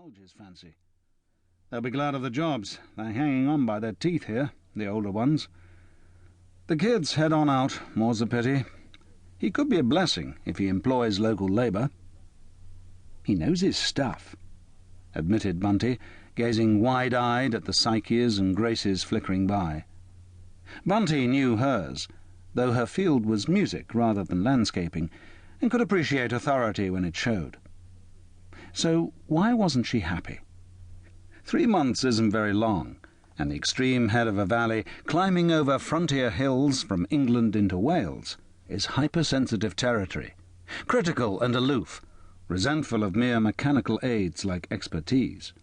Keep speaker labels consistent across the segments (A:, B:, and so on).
A: indulge his fancy. They'll be glad of the jobs. They're hanging on by their teeth here, the older ones. The kids head on out, more's the pity. He could be a blessing if he employs local labour. He knows his stuff, admitted Bunty, gazing wide-eyed at the Psyches and Graces flickering by. Bunty knew hers, though her field was music rather than landscaping, and could appreciate authority when it showed. So why wasn't she happy? 3 months isn't very long, and the extreme head of a valley, climbing over frontier hills from England into Wales, is hypersensitive territory, critical and aloof, resentful of mere mechanical aids like expertise.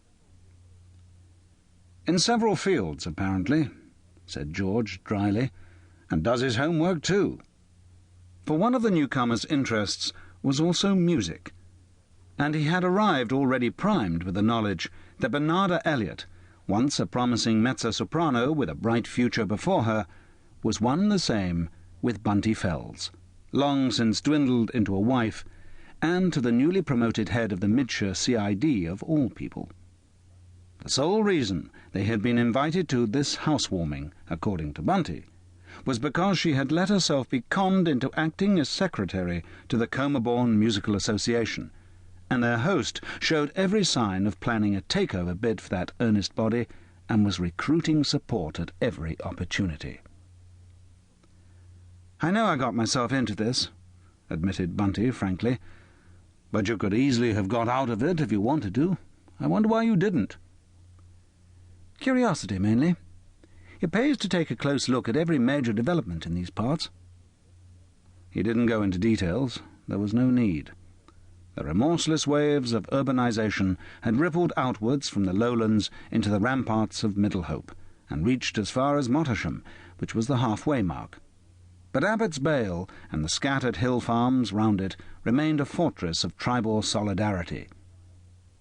A: In several fields, apparently, said George dryly, and does his homework too. For one of the newcomer's interests was also music, and he had arrived already primed with the knowledge that Bernarda Elliot, once a promising mezzo-soprano with a bright future before her, was one and the same with Bunty Fells, long since dwindled into a wife, and to the newly promoted head of the Midshire CID of all people. The sole reason they had been invited to this housewarming, according to Bunty, was because she had let herself be conned into acting as secretary to the Comerbourne Musical Association, and their host showed every sign of planning a takeover bid for that earnest body, and was recruiting support at every opportunity. "I know I got myself into this," admitted Bunty frankly, "but you could easily have got out of it if you wanted to. I wonder why you didn't." "Curiosity, mainly. It pays to take a close look at every major development in these parts." He didn't go into details. There was no need. The remorseless waves of urbanization had rippled outwards from the lowlands into the ramparts of Middlehope, and reached as far as Mottersham, which was the halfway mark. But Abbott's Bale and the scattered hill farms round it remained a fortress of tribal solidarity.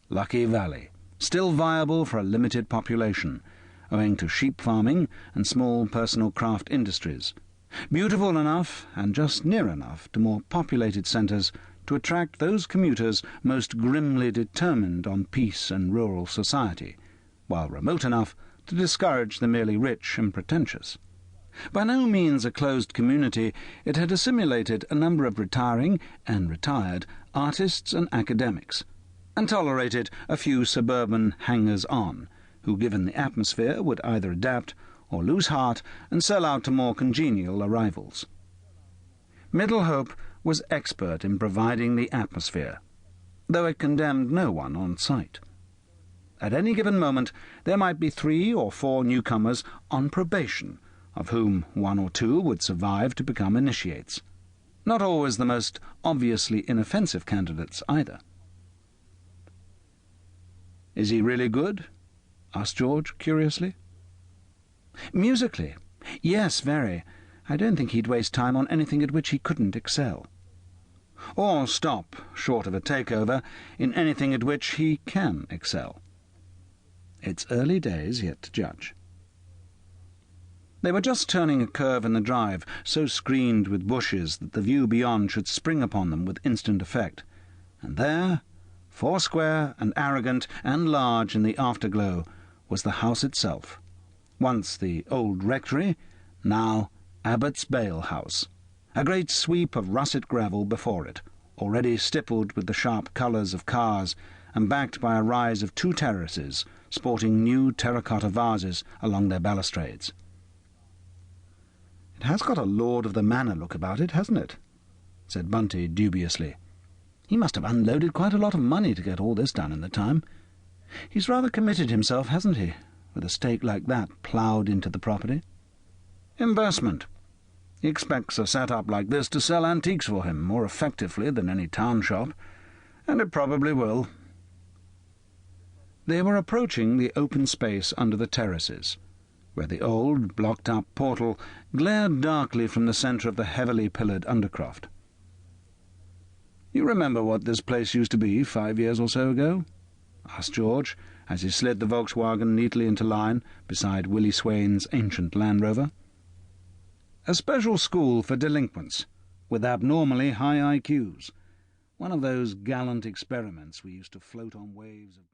A: Lucky Valley, still viable for a limited population, owing to sheep farming and small personal craft industries, beautiful enough and just near enough to more populated centres to attract those commuters most grimly determined on peace and rural society, while remote enough to discourage the merely rich and pretentious. By no means a closed community, it had assimilated a number of retiring and retired artists and academics, and tolerated a few suburban hangers-on, who, given the atmosphere, would either adapt or lose heart and sell out to more congenial arrivals. Middlehope was expert in providing the atmosphere, though it condemned no one on sight. At any given moment there might be 3 or 4 newcomers on probation, of whom 1 or 2 would survive to become initiates. Not always the most obviously inoffensive candidates either. "Is he really good?" asked George curiously. "Musically? Yes, very. I don't think he'd waste time on anything at which he couldn't excel. Or stop, short of a takeover, in anything at which he can excel. It's early days yet to judge." They were just turning a curve in the drive, so screened with bushes that the view beyond should spring upon them with instant effect, and there, foursquare and arrogant and large in the afterglow, was the house itself, once the old rectory, now Abbott's Bale House, a great sweep of russet gravel before it, already stippled with the sharp colours of cars, and backed by a rise of 2 terraces, sporting new terracotta vases along their balustrades. "It has got a lord of the manor look about it, hasn't it?" said Bunty dubiously. "He must have unloaded quite a lot of money to get all this done in the time. He's rather committed himself, hasn't he, with a stake like that ploughed into the property?" "Investment. He expects a set-up like this to sell antiques for him more effectively than any town shop, and it probably will." They were approaching the open space under the terraces, where the old, blocked-up portal glared darkly from the centre of the heavily pillared undercroft. "You remember what this place used to be 5 years or so ago?" asked George, as he slid the Volkswagen neatly into line beside Willie Swain's ancient Land Rover. "A special school for delinquents, with abnormally high IQs. One of those gallant experiments we used to float on waves of